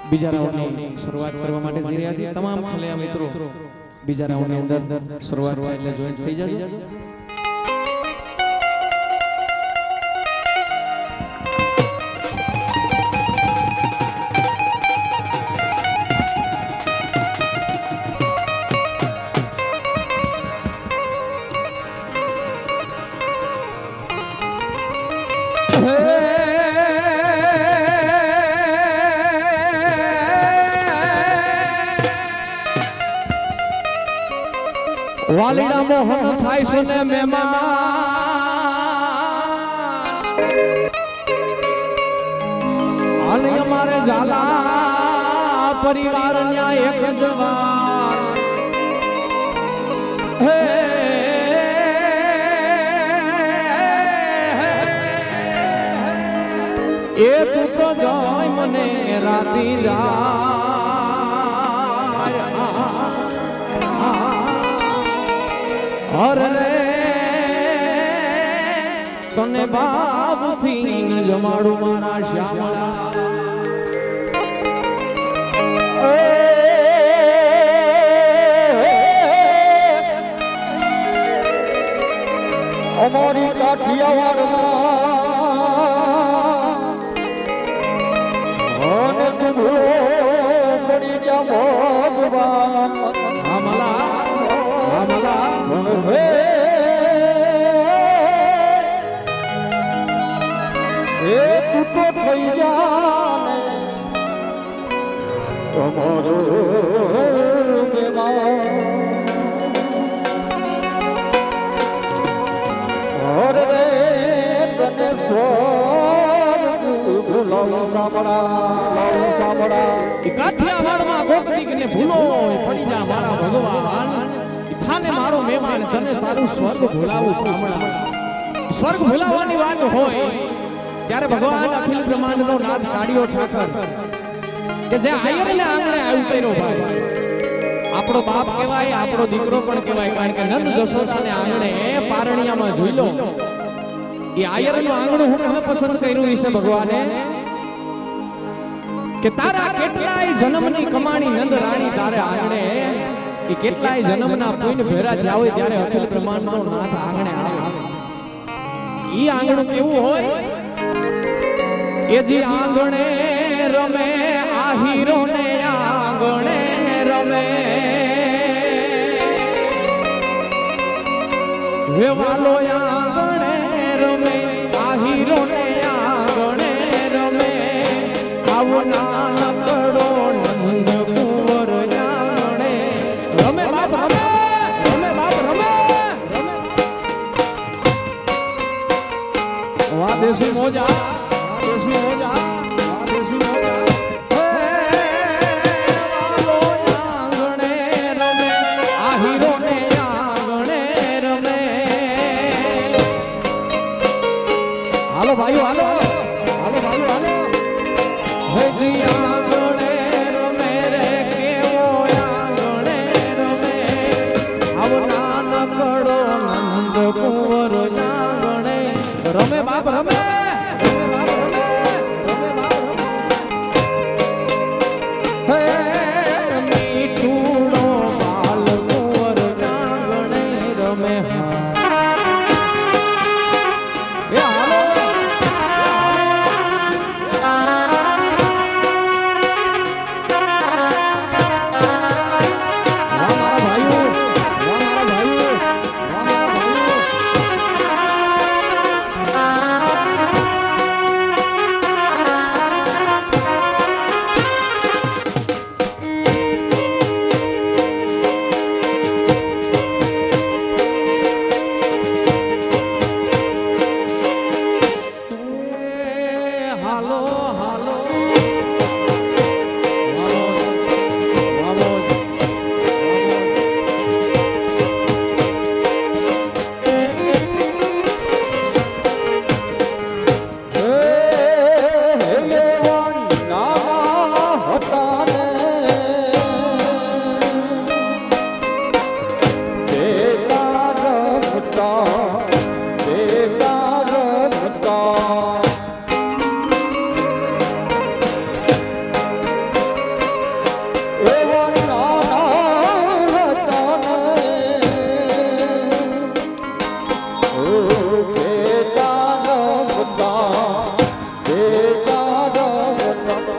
બીજા રાઉન્ડની શરૂઆત કરવા માટે જઈ રહ્યા છીએ તમામ ખલેયા મિત્રો બીજા રાઉન્ડની અંદર શરૂઆત થાય એટલે જોઈન થઈ જાજો વાલીડા મોહન થાય છે ને મહેમાન અને અમારે ઝાલા પરિવાર ન્યા એક જવાન હે એ તું તો જોઈ મને રાતી જા અરે તને બાબુથી જમાડું મારા શ્યામળા અમારી કાઠિયાવાડમાં અને તું પડી ગયા ભગવાન થઈ જાને તમારો રે તને ભૂલો સાંભળા કાઠિયાવાડમાં ગોપદીકને ભૂલો પડી જા મારા ભગવાન થાને મારો મહેમાન તને તારું સ્વર્ગ ભૂલાવું સાંભળા સ્વર્ગ ભૂલાવાની વાત હોય ત્યારે ભગવાન અખિલ બ્રહ્માંડનો નાથ કાઢ્યો ઠાકર કે જે આયરને આંગણે ઉતર્યો ભાઈ આપણો બાપ કહેવાય આપણો દીકરો પણ કહેવાય કારણ કે નંદ જશોદાને આંગણે પારણિયામાં જોઈ લો એ આયરનું આંગણું હું તમે પસંદ કર્યું છે ભગવાને કે તારા કેટલાય જન્મની કમાણી નંદ રાણી તારે આંગણે એ કેટલાય જન્મના પુણ્ય ભેરા થયા હોય ત્યારે અખિલ બ્રહ્માંડનો નાથ આંગણે આવે ઈ આંગણું કેવું હોય એ જે આંગણે રમે આ હીરો ને આંગણે રમે વેવાલો આંગણે રમે આ હીરો ને આંગણે રમે આવો નાનકડો નંદ કુંવર જાણે રમે બાપ રમે રમે બાપ રમે વાહ દેશી મોજા હાલો ભાઈઓ હાલો હાલો ભાઈઓ હાલો હજી આંગણે રમે રે કેવો આંગણે રમે આવો નાનકડો નંદ કુંવર આંગણે રમે બાપ રમે મીઠુડો બાલ કુંવર આંગણે રમે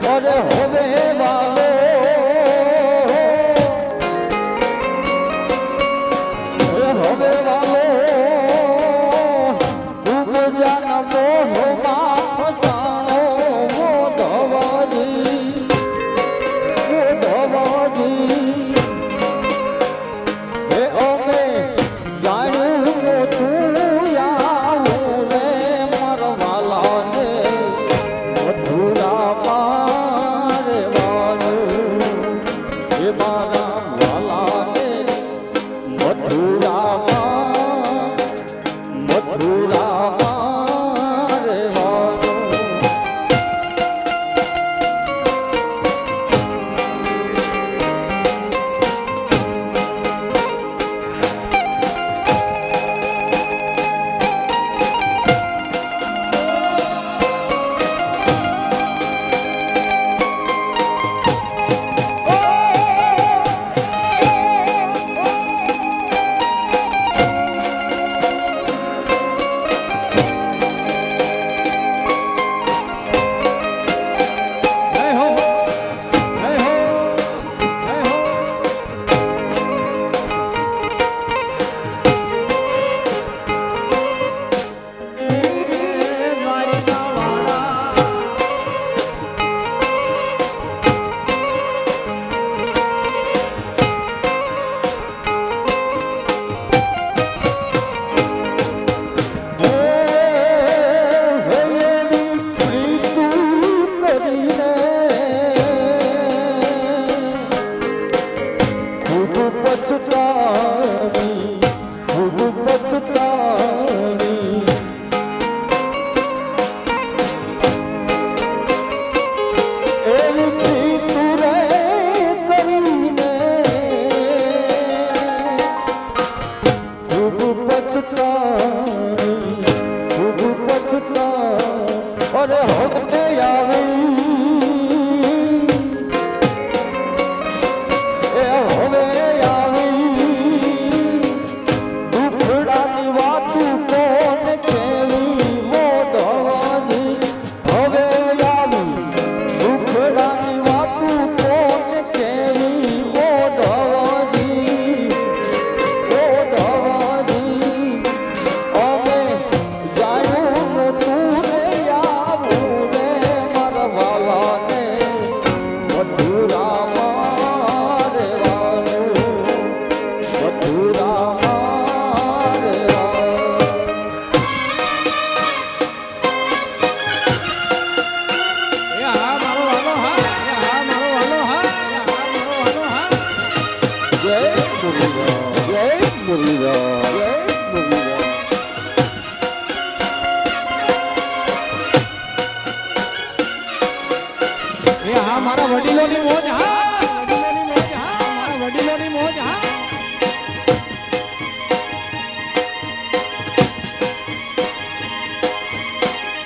અરે હવે વાલો હવે વાલો ઉમજાના મોહમાં ફસાણો ધવાજી હે અમે જાણ્યું તું આવું રે મરવાલા ને મથુરા મારે વાલું હે મારા વાલા ને મથુરા મારે વાલું જય હો જય હો જય હો દ્વારિકા વાળા અરે હોતે આવી એ હવે આવી દુખડાની વાતું કોણ કેવી મોઢવાની હવે આવી દુખડાની વાતું કોણ કેવી મોઢવાની અમે જાણ્યું તું રે આવું રે મરવાલા ને મથુરા મારે વાલું મથુરા મારે વાલું એ હા મારો વાલો હા એ હા મારો વાલો હા એ હા મારો વાલો હા જય મુરલીધર જય મુરલીધર જય મુરલીધર એ હા મારા વડીલોની મોજ હા વડીલોની મોજ હા મારા વડીલોની મોજ હા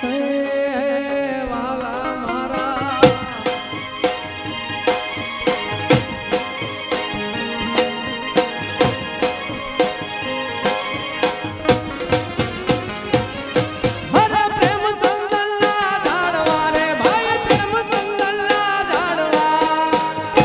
હે વાલા મારા હરે પ્રેમ ચંદનના ઝાડવા રે ભાઈ પ્રેમ ચંદનના ઝાડવા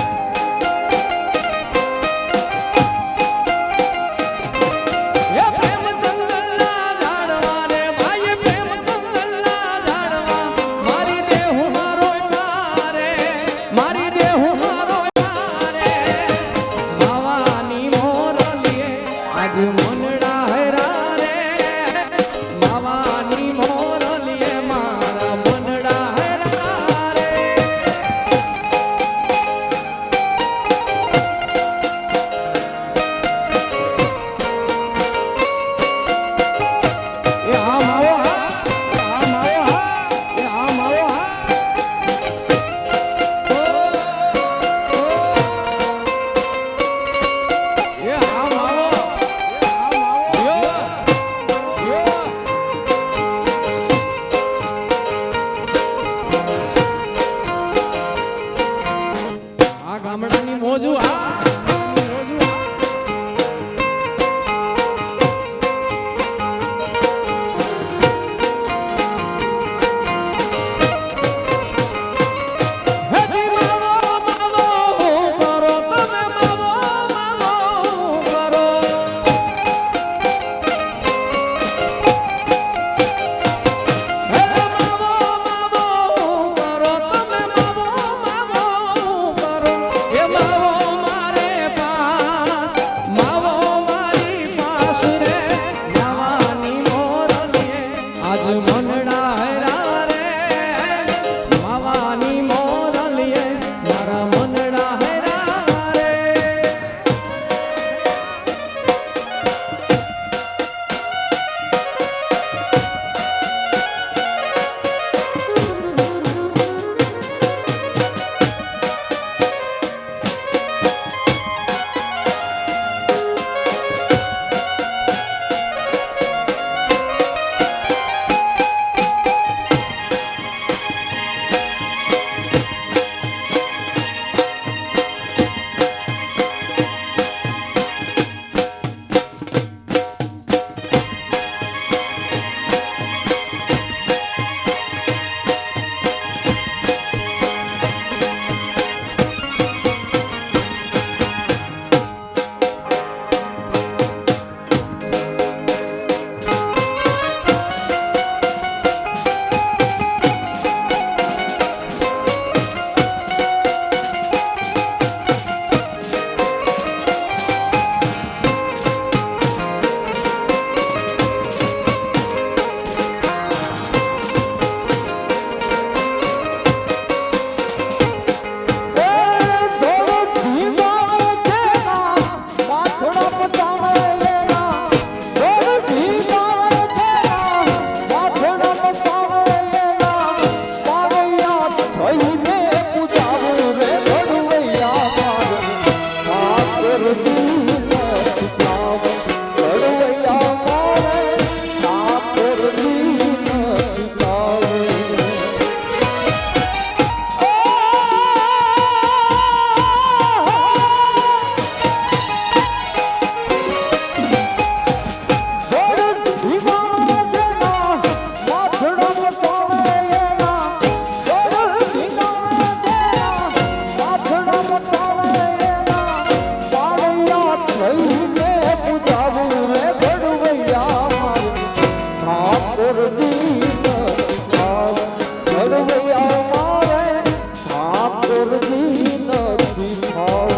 થઈને પૂજાવું રે ઘડવૈયા મારે ઠાકોરજી નથી થાવું ઘડવૈયા મારે ઠાકોરજી નથી થાવું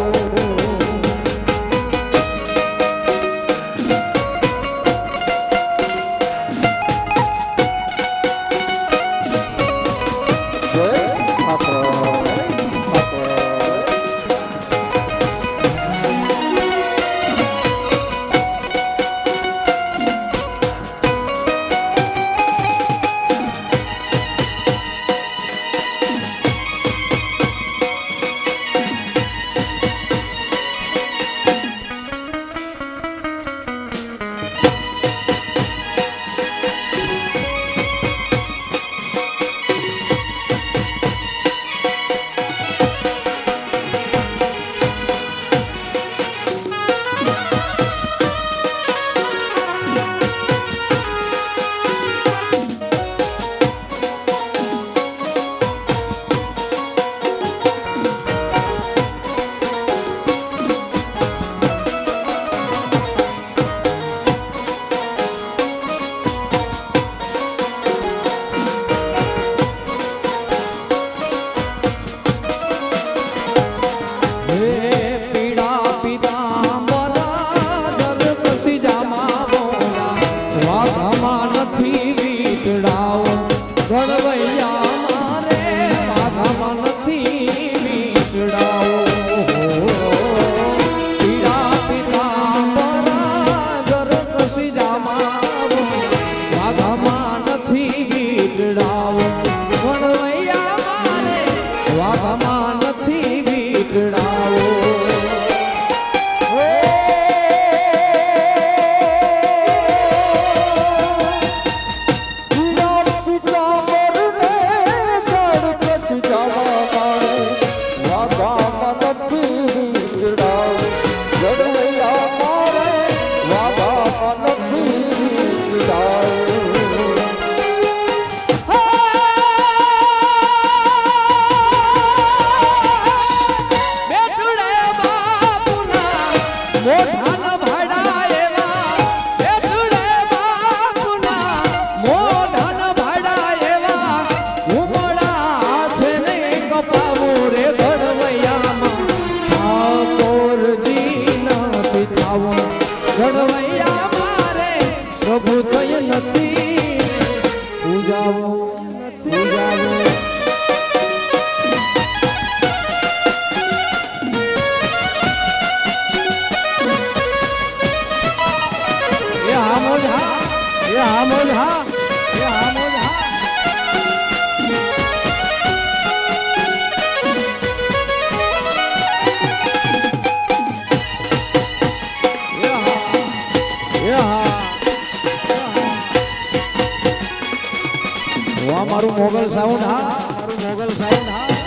મારું મોગલ સાઉન્ડ હા મારું મોગલ સાઉન્ડ હા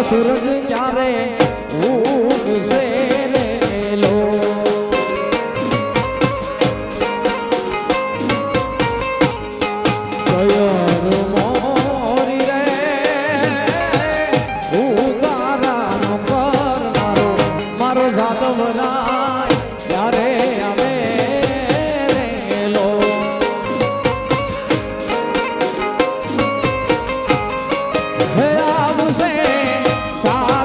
સૂરજ ક્યારે ઉગશે રે લો સયર મોરી રે ઉતારાનો કરનારો મારો જાદવરાય ક્યારે આવે રે લો હે આવશે સા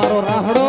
મારો રાહડો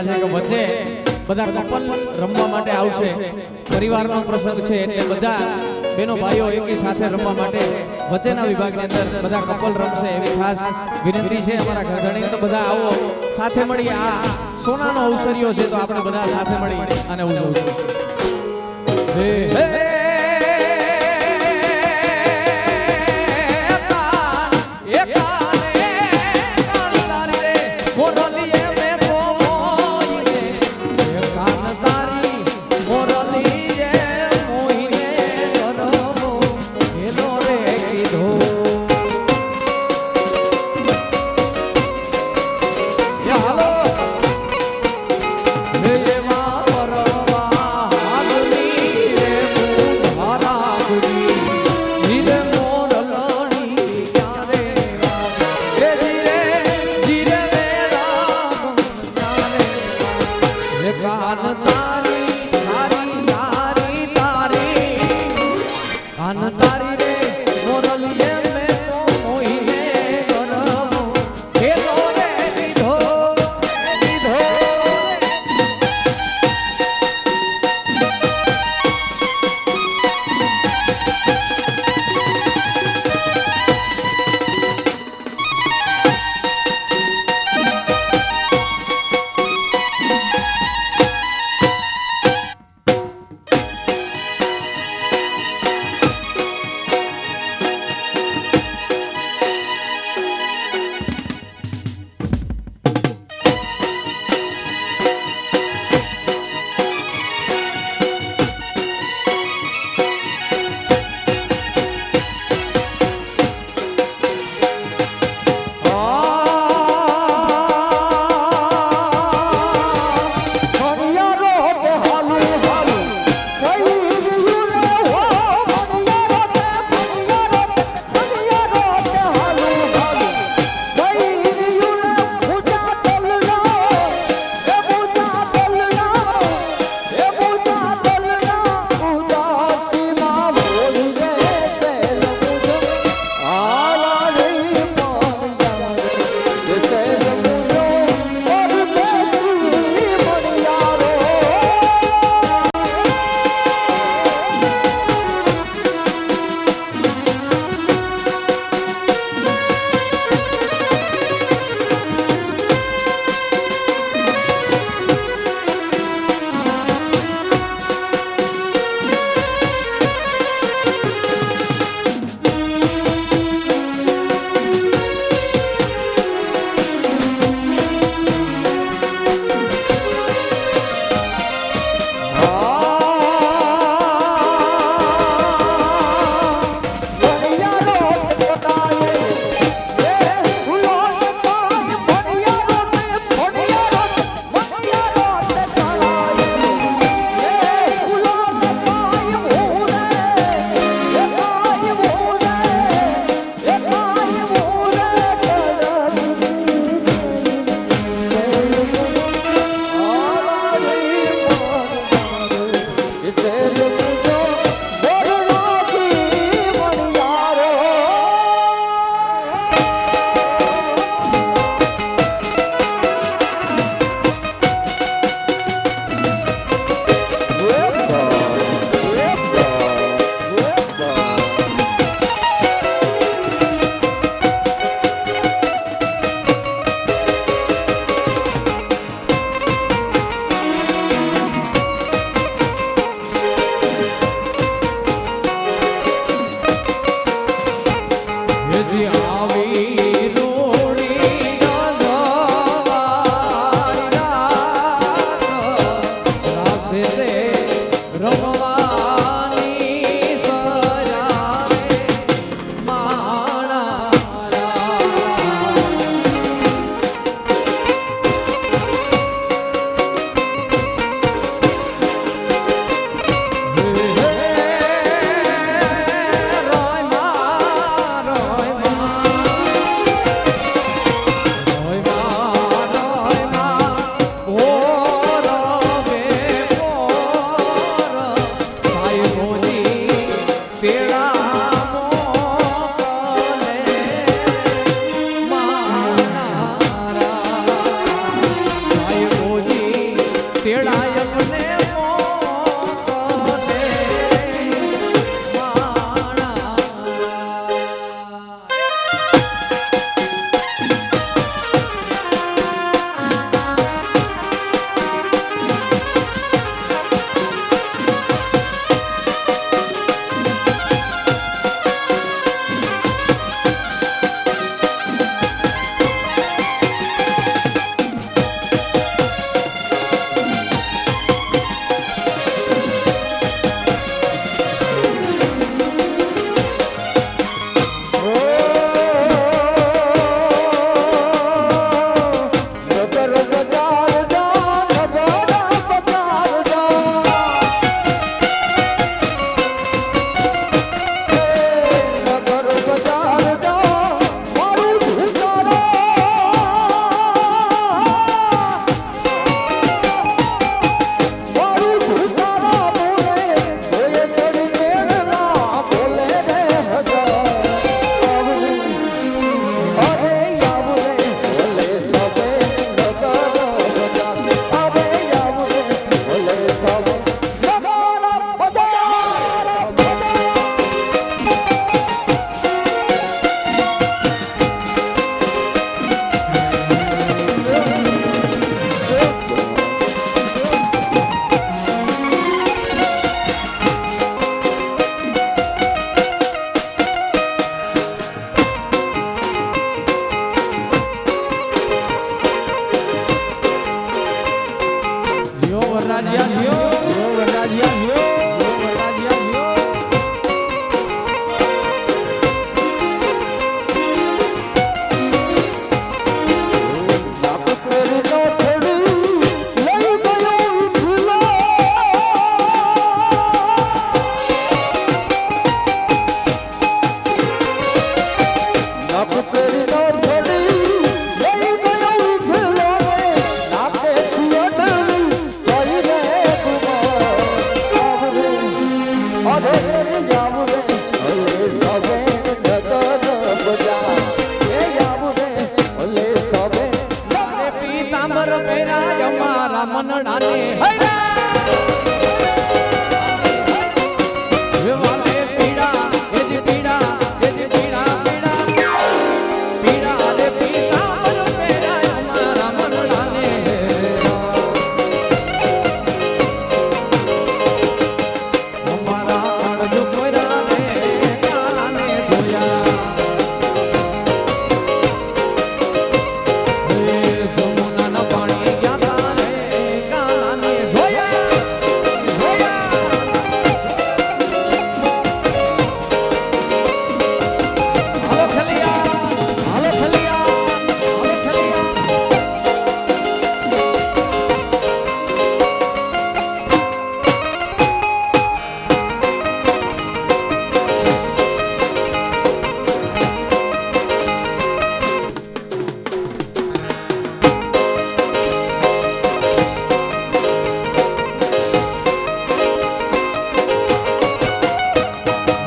ઈચ્છા છે કે વચ્ચે બધા કપલ રમવા માટે આવશે પરિવારનો પ્રસંગ છે એટલે બધા બેનો ભાઈઓ એકી સાથે રમવા માટે વચ્ચેના વિભાગની અંદર બધા કપલ રમશે એવી ખાસ વિનંતી છે અમારા ઘરધણી તો બધા આવો સાથે મળી આ સોનાનો અવસરિયો છે તો આપણે બધા સાથે મળી અને ઉજવશું હે હે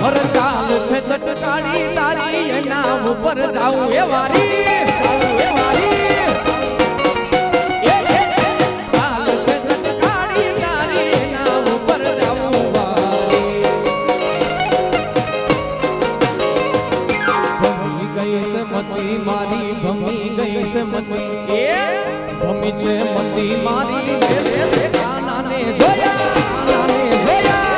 હર ચાલ છે ચટકાળી તારી એના ઉપર જાવું એ વારી જાવું એ વારી ચાલ છે ચટકાળી તારી એના ઉપર જાવું વારી ભમી ગઈ છે મતી મારી ભમી ગઈ છે મતી એ ભમી છે મતી મારી રે કાનાને જોયા કાનાને જોયા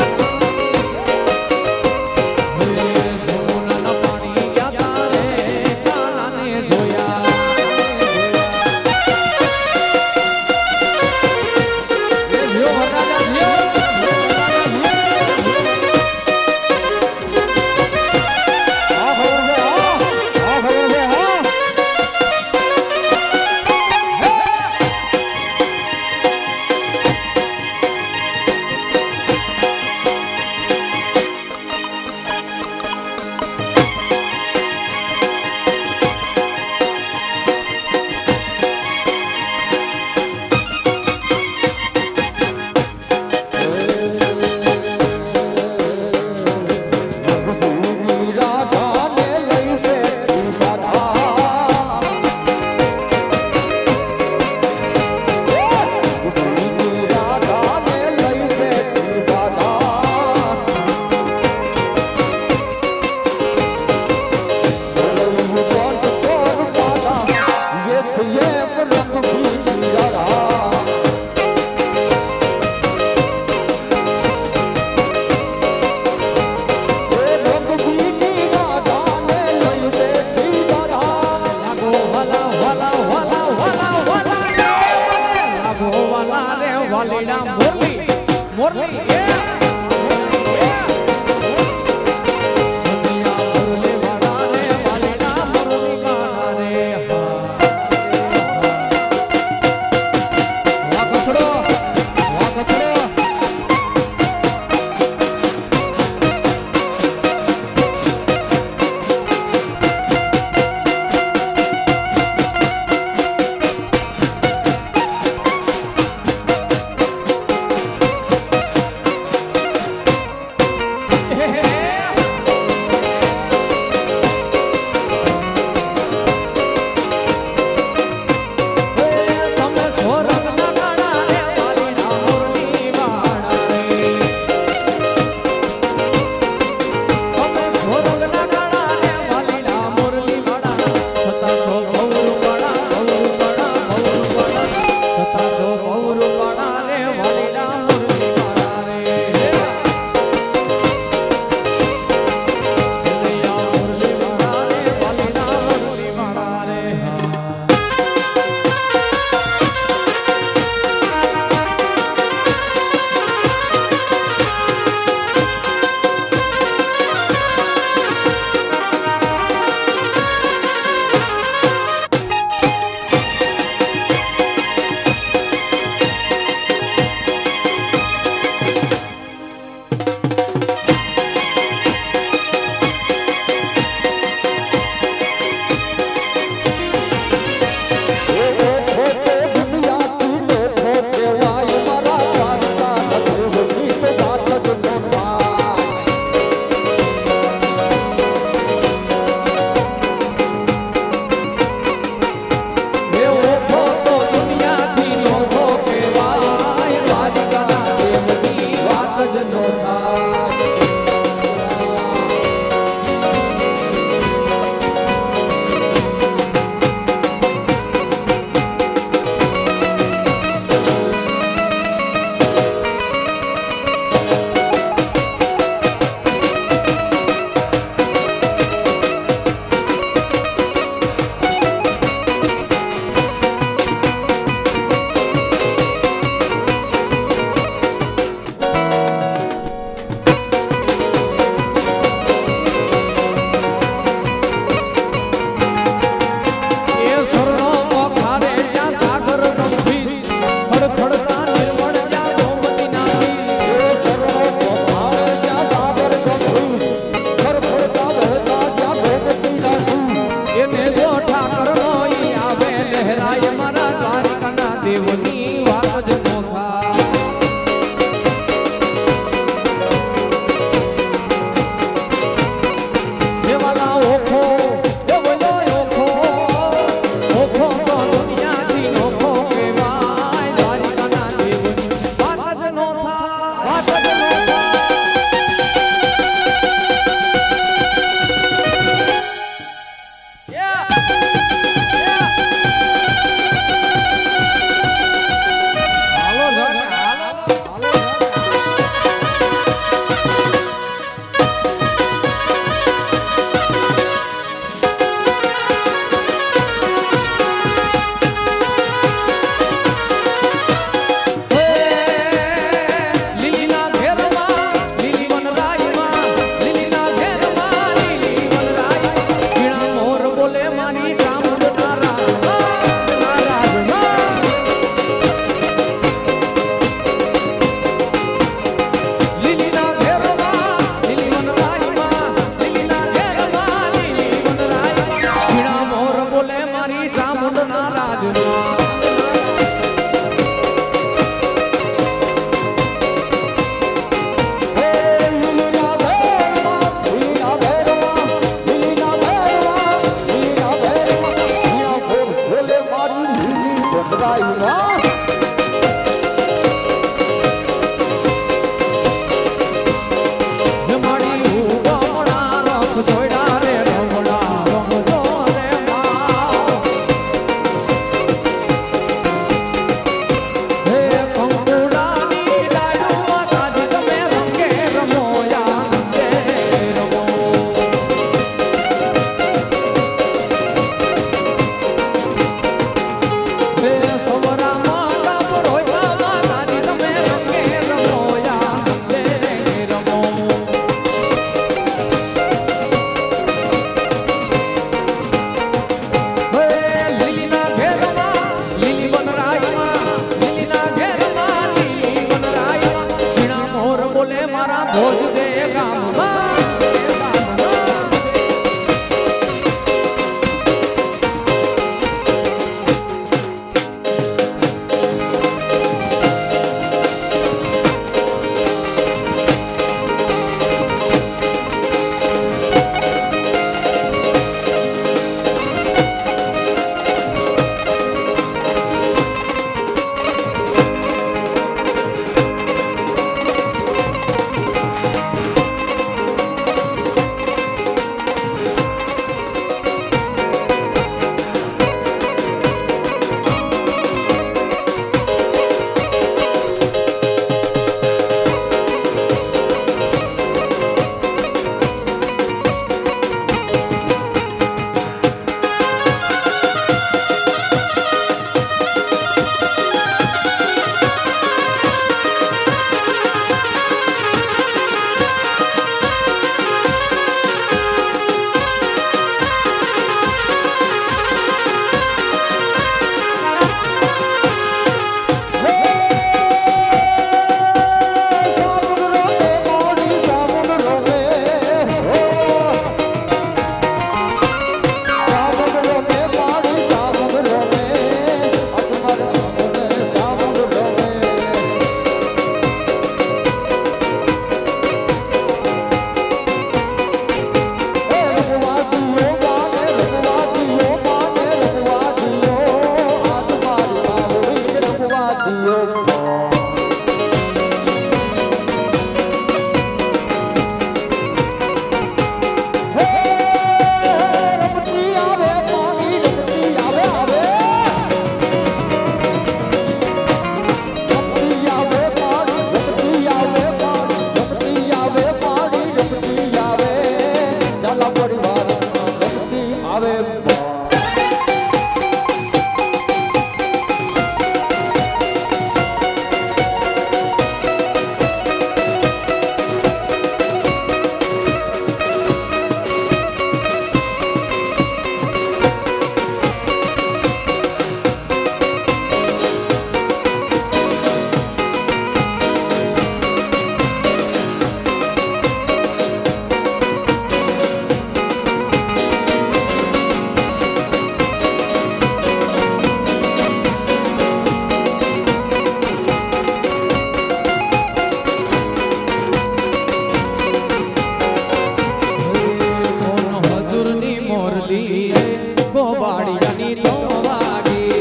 ગોવાળિયાની ચોવાગી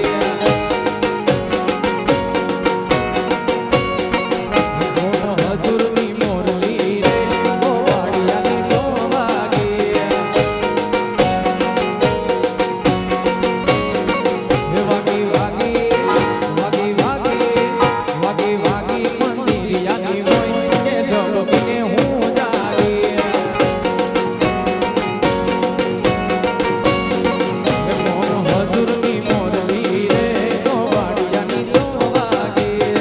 હજુરની મોરલી રે ગોવાળિયાની ચોવાગી વાગી વાગી વાગી વાગી વાગી વાગી મંદિરિયાની હોય કે જગને હું જાગી હજુરની મોરલી રે ગોવાળિયાની ચોવાગી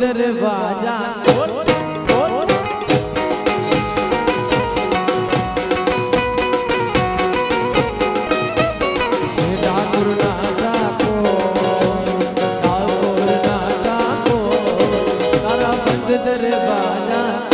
દરવાજા દરવાજા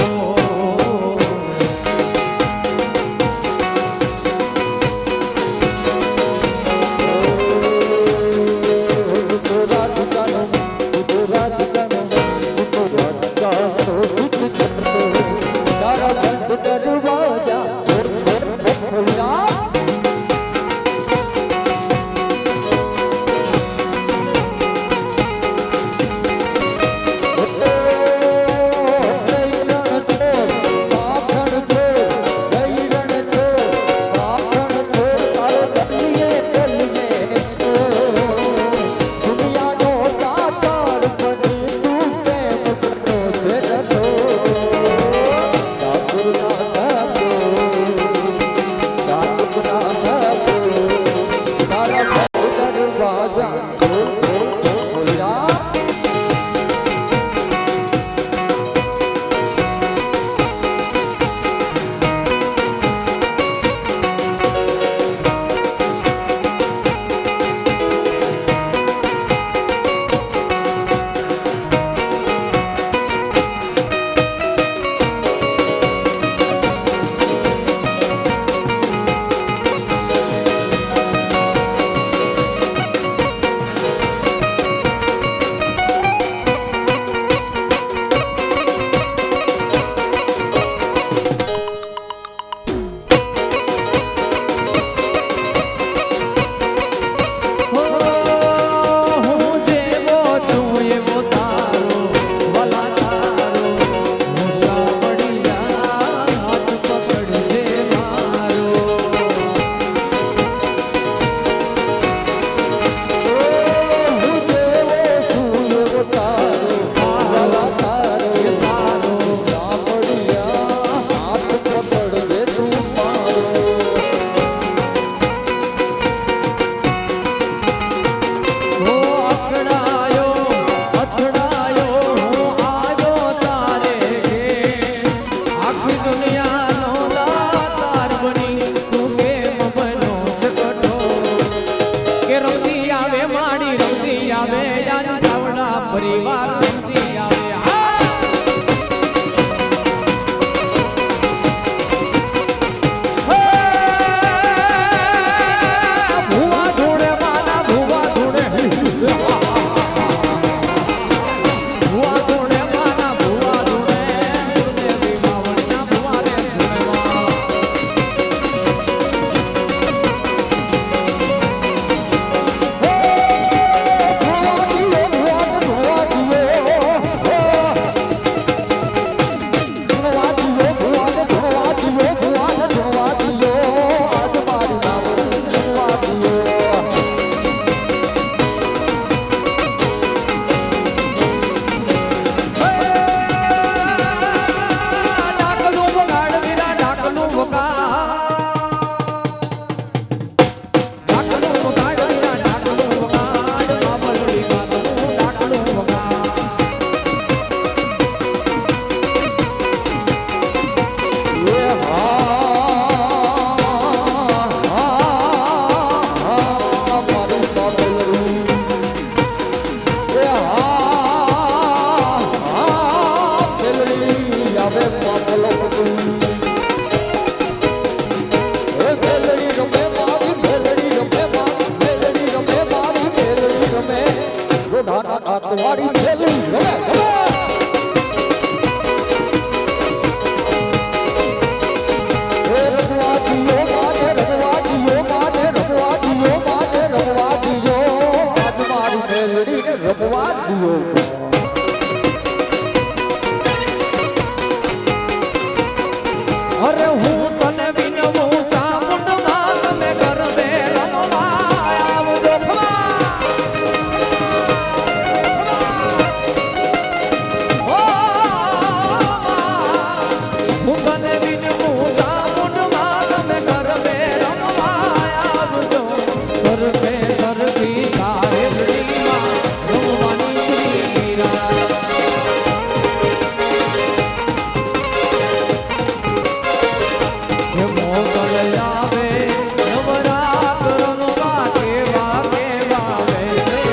દુનિયાનો દાતાર બની તું કેમ બનો છે કઠોર કે રમતી આવે માડી રમતી આવે યાર ચાવડા પરિવાર રમતી આવે ભુવા ધૂળે માના ભુવા ધૂળે ભુવા ધૂળે માના ભુવા ધૂળે ગુરુદેવી બાવળના ભુવા રે ધૂળેમાં ડાકલું વગાડ વીરા ડાકલું વગાડ વીરા ડાકલું વગાડ બાબલડી બાબલું ડાકલું વગાડ વાડી ખેલી રમે અરે હું તને વિનવું ચામુંડમાં તમે ગરબે રમવા આવજો હું તને વિનવું ચામુંડમાં તમે ગરબે રમવા આવજો સરખે સરખી સાહેબડીમાં રમવાની શ્રીરા મોકલ આવે નવરાત રમવા કેવા કેવા વેસે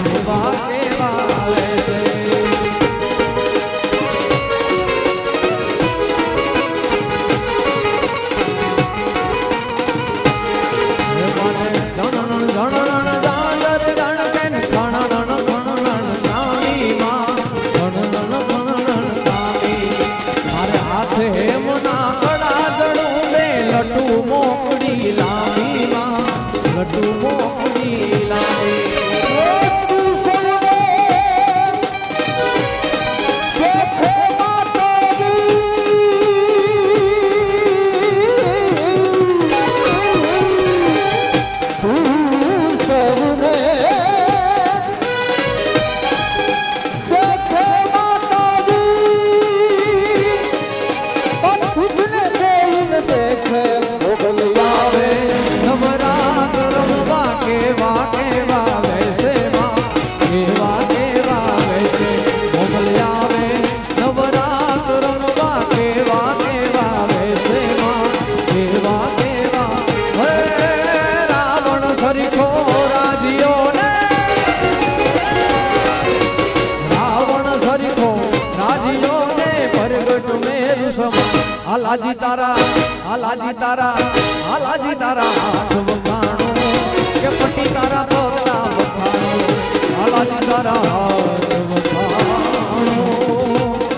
કેવા કેવા વેસે જણણ જણણ જાદર જણકેન ખણણ ખણણ જાણીમાં ખણણ ખણણ જાણી મારે હાથે હેમના કડા જડું બે લટુ મોકડી લાંબીમાં લટુ મોકડી લાંબી આવે નવરાત રમવા કેવા કેવા વેસે માં કેવા કેવા વેસે મોકલ આવે નવરાત રમવા કેવા કેવા વેસે માં કેવા કેવા હે રાવણ સરીખો રાજીઓ ને રાવણ સરીખો રાજીઓ ને પરગટ મેરુ સમા હાલાજી તારા હાથ વખાણો કે પટી તારા પગલા વખાણો હાલાજી તારા હાથ વખાણો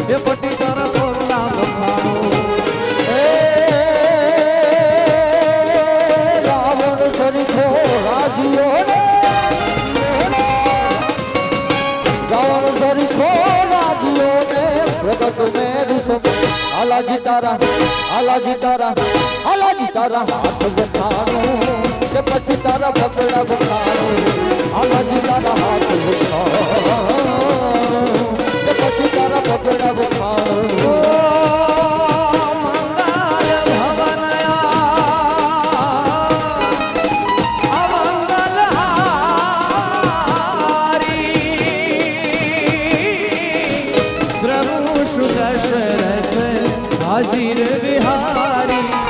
કે પટી તારા પગલા વખાણો રાવણ સરીખો રાજીઓ ને રાવણ સરીખો રાજીઓ ને પ્રગટ મેરુ સમા હાલાજી તારા હાથ વખાણો કે પછી તારા પગલા વખાણો હાલાજી તારા હાથ વખાણો કે પછી તારા પગલા વખાણો દશરથ ચિર વિહારી